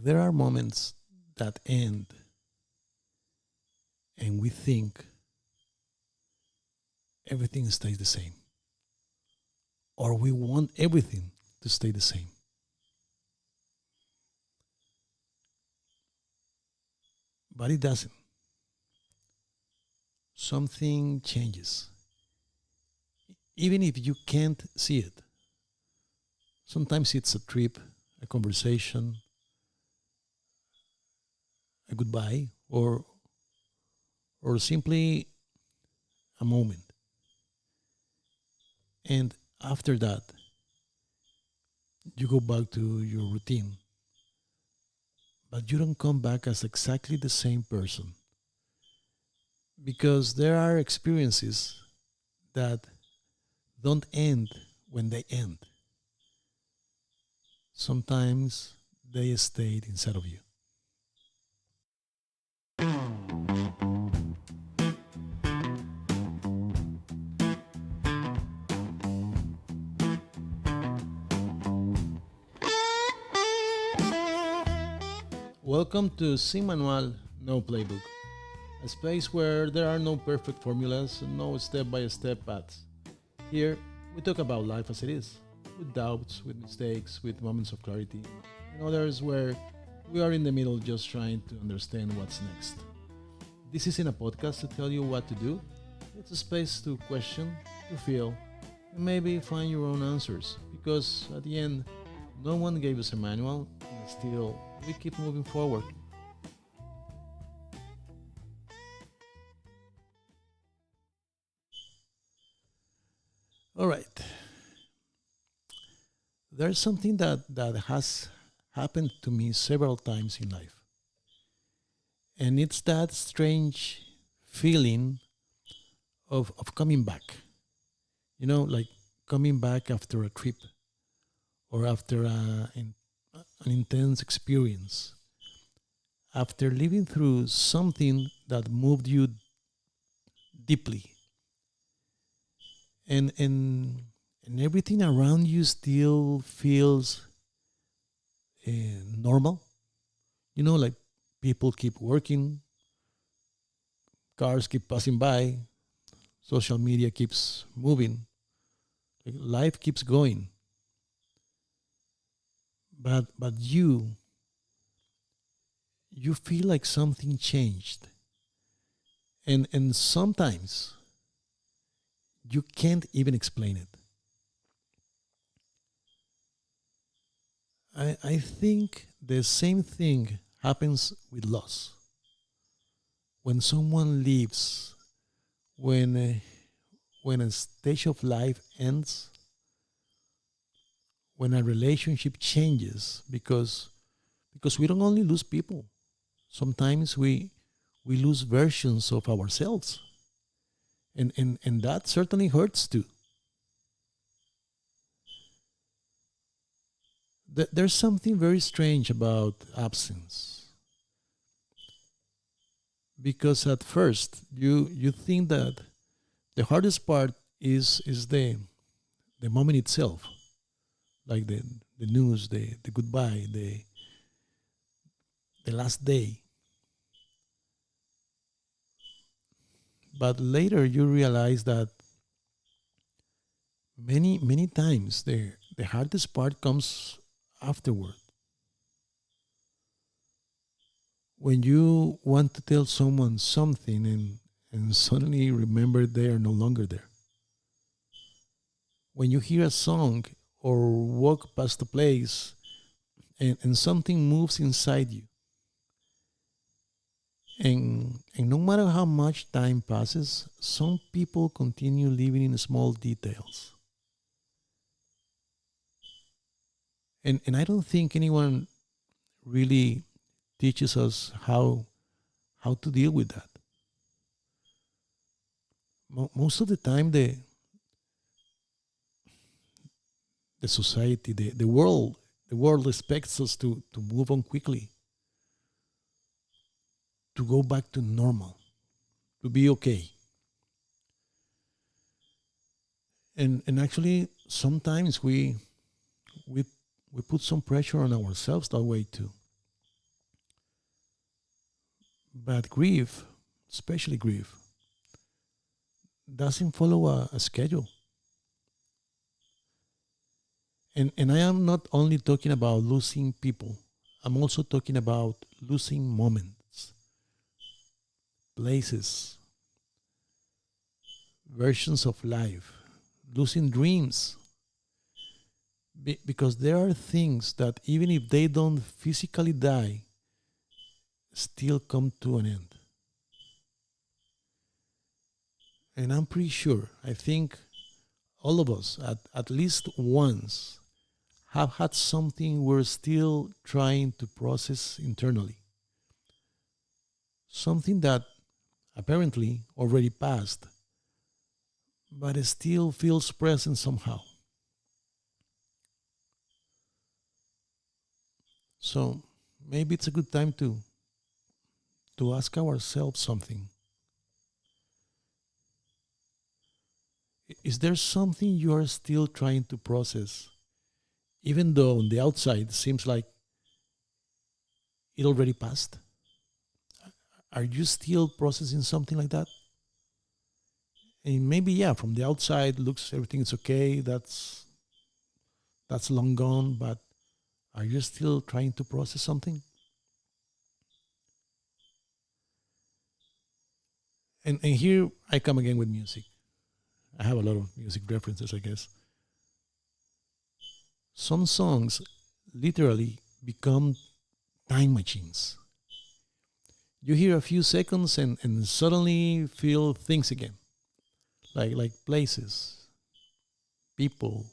There are moments that end and we think everything stays the same, or we want everything to stay the same. But it doesn't. Something changes. Even if you can't see it, sometimes it's a trip, a conversation, a goodbye, or simply a moment. And after that, you go back to your routine, but you don't come back as exactly the same person because there are experiences that don't end when they end. Sometimes they stayed inside of you. Welcome to Sin Manual, No Playbook, a space where there are no perfect formulas and no step by step paths. Here, we talk about life as it is, with doubts, with mistakes, with moments of clarity, and others where we are in the middle just trying to understand what's next. This isn't a podcast to tell you what to do, it's a space to question, to feel, and maybe find your own answers. Because at the end, no one gave us a manual, and still, we keep moving forward. All right, there's something that has happened to me several times in life, and it's that strange feeling of coming back. Like coming back after a trip or after an intense experience, after living through something that moved you deeply, and everything around you still feels normal. Like people keep working, cars keep passing by, social media keeps moving, like life keeps going. But you feel like something changed, and sometimes you can't even explain it. I think the same thing happens with loss. When someone leaves, when when a stage of life ends, when a relationship changes, because we don't only lose people. Sometimes we lose versions of ourselves, and that certainly hurts too. There's something very strange about absence, because at first you think that the hardest part is the moment itself, like the news, the goodbye, the last day. But later you realize that many times the hardest part comes afterward, when you want to tell someone something and suddenly remember they are no longer there, when you hear a song or walk past a place, and something moves inside you, and no matter how much time passes, some people continue living in small details. And I don't think anyone really teaches us how to deal with that. Most of the time, the society, the world expects us to move on quickly, to go back to normal, to be okay. And actually, sometimes we we put some pressure on ourselves that way too. But grief, especially grief, doesn't follow a schedule. And I am not only talking about losing people, I'm also talking about losing moments, places, versions of life, losing dreams. Because there are things that, even if they don't physically die, still come to an end. And I'm pretty sure, I think all of us at least once have had something we're still trying to process internally. Something that apparently already passed, but it still feels present somehow. So maybe it's a good time to ask ourselves something. Is there something you are still trying to process, even though on the outside it seems like it already passed? Are you still processing something like that? And maybe, yeah, from the outside looks everything is okay. That's long gone. But are you still trying to process something? And here I come again with music. I have a lot of music references, I guess. Some songs literally become time machines. You hear a few seconds and suddenly feel things again, like places, people,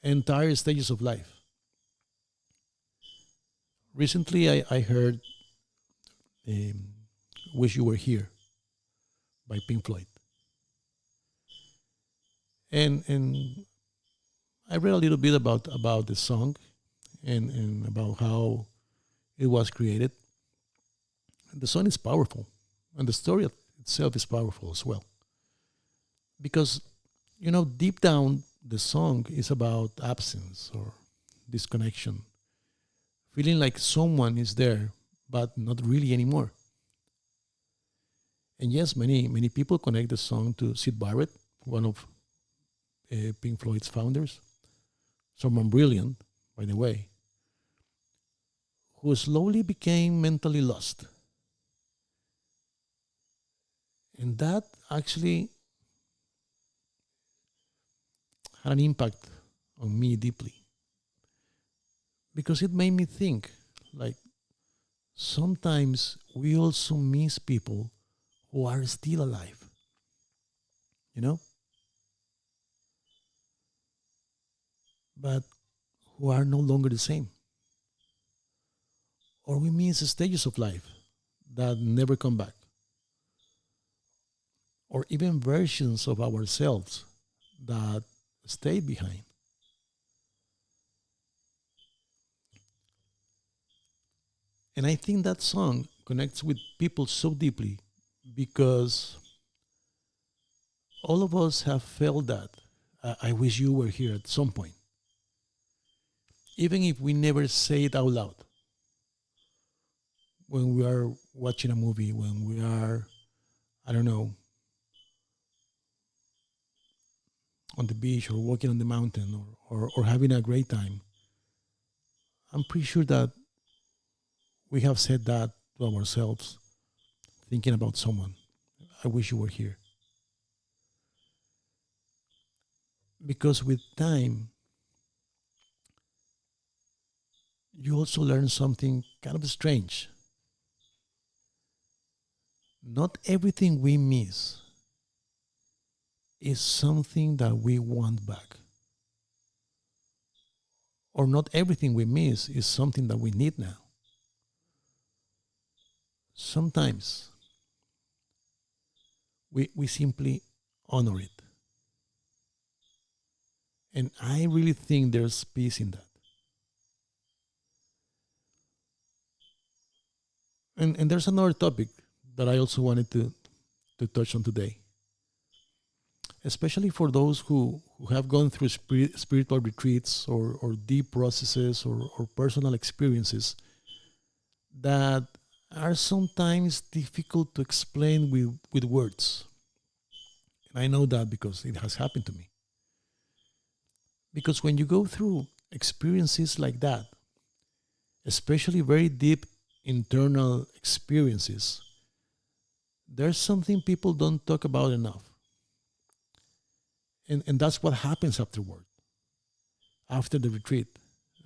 entire stages of life. Recently, I heard um, "Wish You Were Here" by Pink Floyd, and I read a little bit about the song and about how it was created. The song is powerful, and the story itself is powerful as well, because deep down the song is about absence or disconnection, feeling like someone is there but not really anymore. And yes, many people connect the song to Sid Barrett, one of Pink Floyd's founders, someone brilliant, by the way, who slowly became mentally lost. And that actually had an impact on me deeply, because it made me think, like, sometimes we also miss people who are still alive, you know, but who are no longer the same. Or we miss stages of life that never come back, or even versions of ourselves that stay behind. And I think that song connects with people so deeply because all of us have felt that. I wish you were here at some point, even if we never say it out loud. When we are watching a movie, when we are, I don't know, on the beach or walking on the mountain, or having a great time, I'm pretty sure that we have said that to ourselves, thinking about someone. I wish you were here. Because with time, you also learn something kind of strange. Not everything we miss is something that we want back, or not everything we miss is something that we need now. Sometimes we simply honor it. And I really think there's peace in that. And there's another topic that I also wanted to touch on today, especially for those who have gone through spiritual retreats or deep processes or personal experiences that are sometimes difficult to explain with words. And I know that because it has happened to me. Because when you go through experiences like that, especially very deep internal experiences, there's something people don't talk about enough. And that's what happens afterward, after the retreat,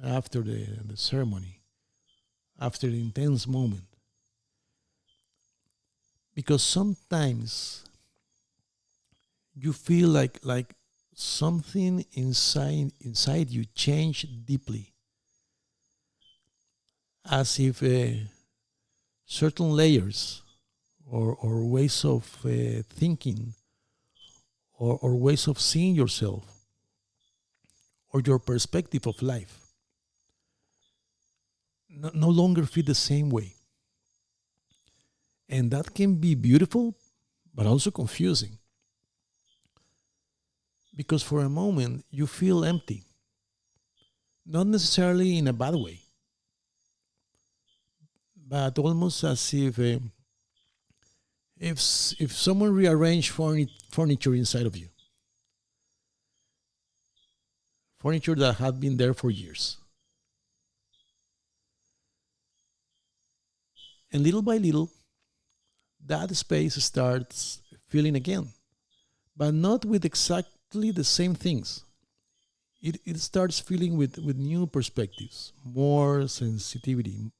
after the ceremony, after the intense moment. Because sometimes you feel like something inside you changed deeply, as if certain layers or ways of thinking or ways of seeing yourself or your perspective of life no longer fit the same way. And that can be beautiful, but also confusing. Because for a moment, you feel empty, not necessarily in a bad way, but almost as if someone rearranged furniture inside of you, furniture that had been there for years. And little by little, that space starts feeling again, but not with exactly the same things. It starts feeling with new perspectives, more sensitivity,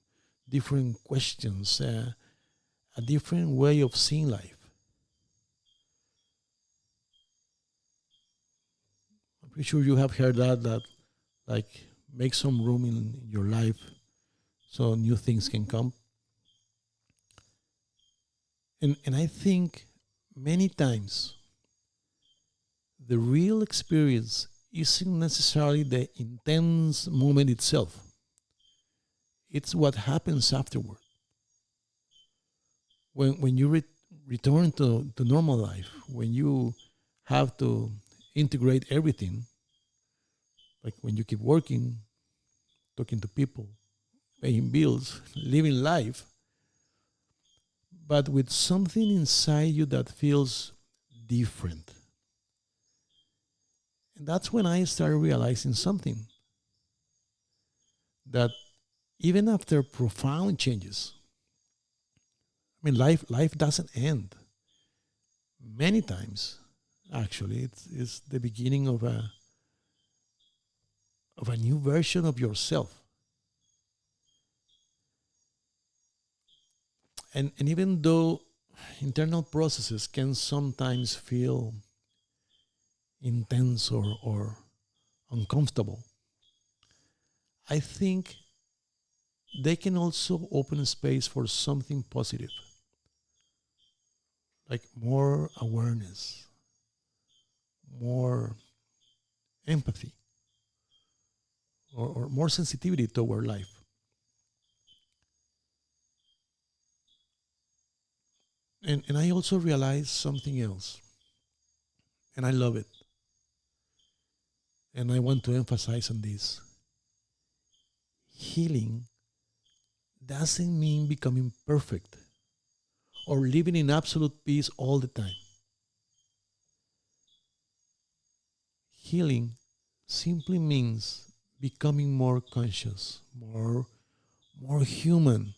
different questions, a different way of seeing life. I'm pretty sure you have heard that like make some room in your life so new things can come. And I think many times the real experience isn't necessarily the intense moment itself. It's what happens afterward. When you return to normal life, when you have to integrate everything, like when you keep working, talking to people, paying bills, living life, but with something inside you that feels different. And that's when I started realizing something, that even after profound changes, I mean, life doesn't end. Many times, actually, it's the beginning of a new version of yourself. And even though internal processes can sometimes feel intense or uncomfortable, I think they can also open space for something positive, like more awareness, more empathy, or more sensitivity toward life. And I also realized something else, and I love it. And I want to emphasize on this. Healing doesn't mean becoming perfect or living in absolute peace all the time. Healing simply means becoming more conscious, more human,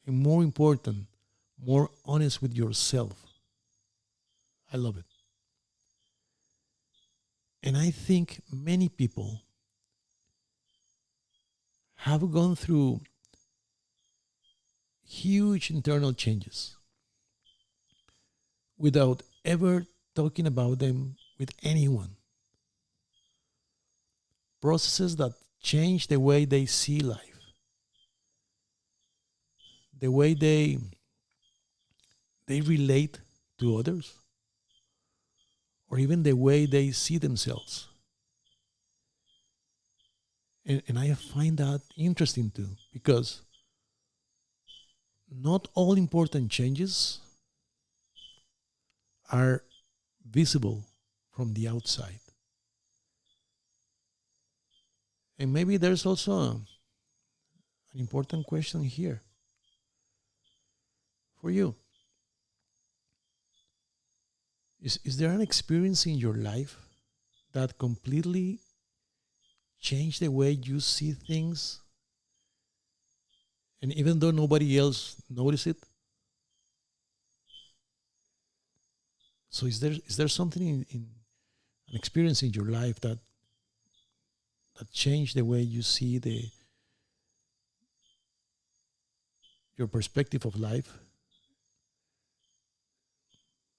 and more important, more honest with yourself. I love it. And I think many people have gone through huge internal changes without ever talking about them with anyone. Processes that change the way they see life, the way they relate to others, or even the way they see themselves. And I find that interesting too, because not all important changes are visible from the outside. And maybe there's also an important question here. For you, is there an experience in your life that completely changed the way you see things? And even though nobody else noticed it, so is there something in an experience in your life that changed the way you see the your perspective of life,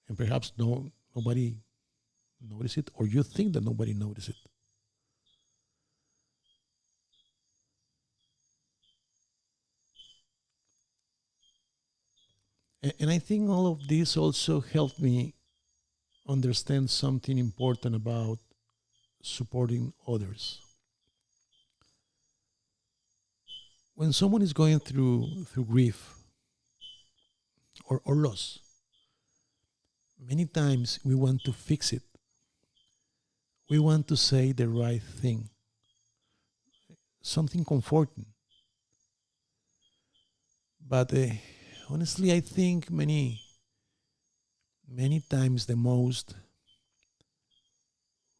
and perhaps nobody noticed it, or you think that nobody noticed it? And I think all of this also helped me understand something important about supporting others. When someone is going through grief or loss, many times we want to fix it. We want to say the right thing, something comforting. But honestly, I think many times the most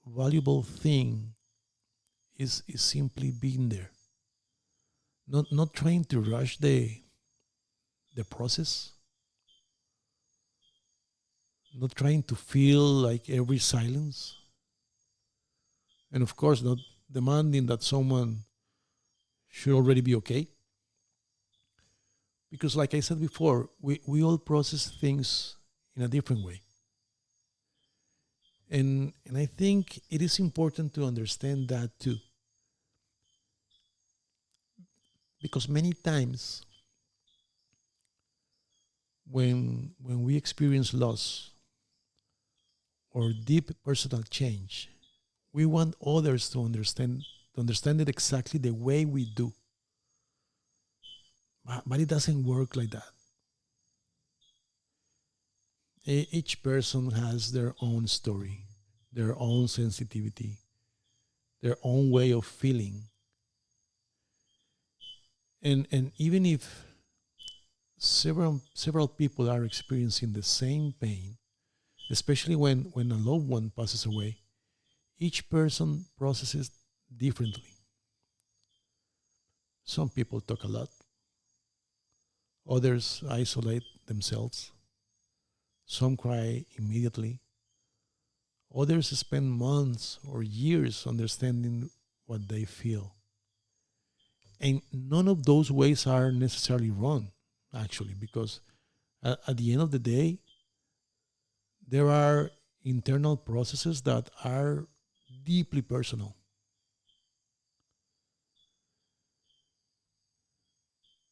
valuable thing is simply being there, not trying to rush the process, not trying to feel like every silence, and of course not demanding that someone should already be okay. Because like I said before, we all process things in a different way. And I think it is important to understand that too. Because many times when we experience loss or deep personal change, we want others to understand it exactly the way we do. But it doesn't work like that. Each person has their own story, their own sensitivity, their own way of feeling. And even if several people are experiencing the same pain, especially when a loved one passes away, each person processes differently. Some people talk a lot, others isolate themselves, some cry immediately, others spend months or years understanding what they feel. And none of those ways are necessarily wrong, actually, because at the end of the day, there are internal processes that are deeply personal.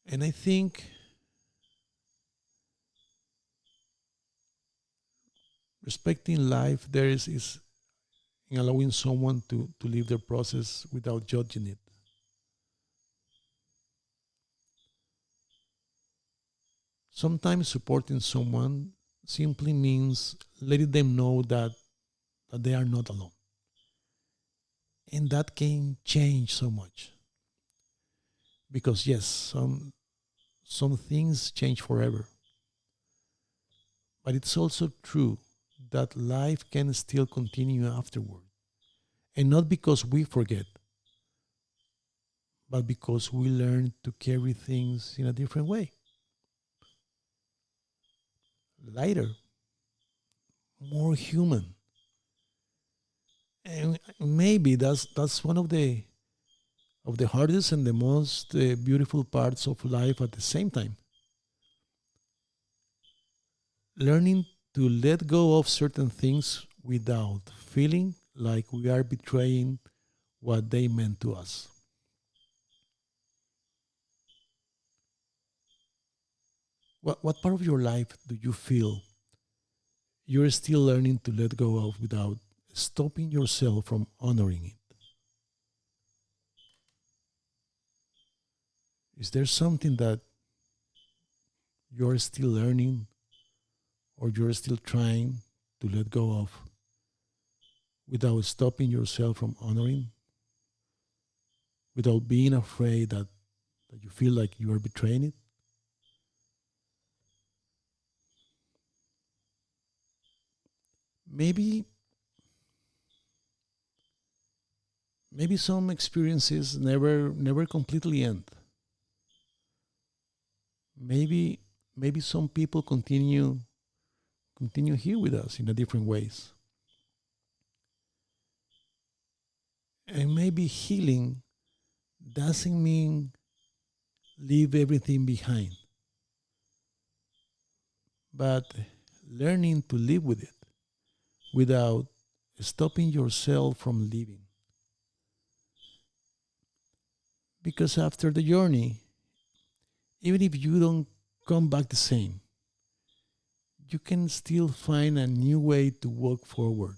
And I think respecting life there is in allowing someone to live their process without judging it. Sometimes supporting someone simply means letting them know that they are not alone. And that can change so much. Because yes, some things change forever. But it's also true that life can still continue afterward. And not because we forget, but because we learn to carry things in a different way. Lighter, more human. And maybe that's one of the hardest and the most beautiful parts of life at the same time. Learning to let go of certain things without feeling like we are betraying what they meant to us. What part of your life do you feel you're still learning to let go of without stopping yourself from honoring it? Is there something that you're still learning or you're still trying to let go of without stopping yourself from honoring, without being afraid that you feel like you are betraying it? maybe maybe some experiences never completely end. Maybe some people continue here with us in a different ways. And maybe healing doesn't mean leave everything behind, but learning to live with it without stopping yourself from living. Because after the journey, even if you don't come back the same, you can still find a new way to walk forward.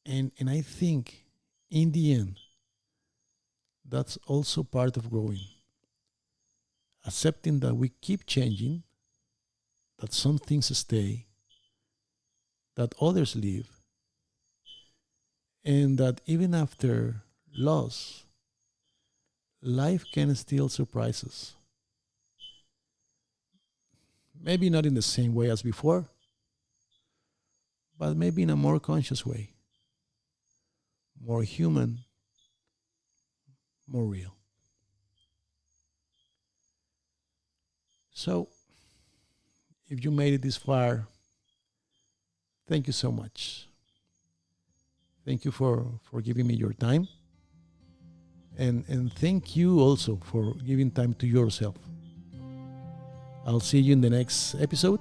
And I think in the end, that's also part of growing. Accepting that we keep changing, that some things stay, that others leave, and that even after loss, life can still surprise us. Maybe not in the same way as before, but maybe in a more conscious way, more human, more real. So, if you made it this far, thank you so much. Thank you for giving me your time. And thank you also for giving time to yourself. I'll see you in the next episode.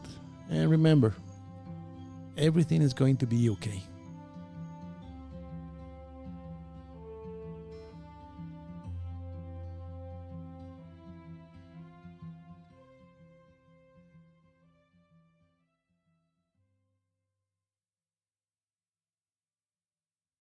And remember, everything is going to be okay.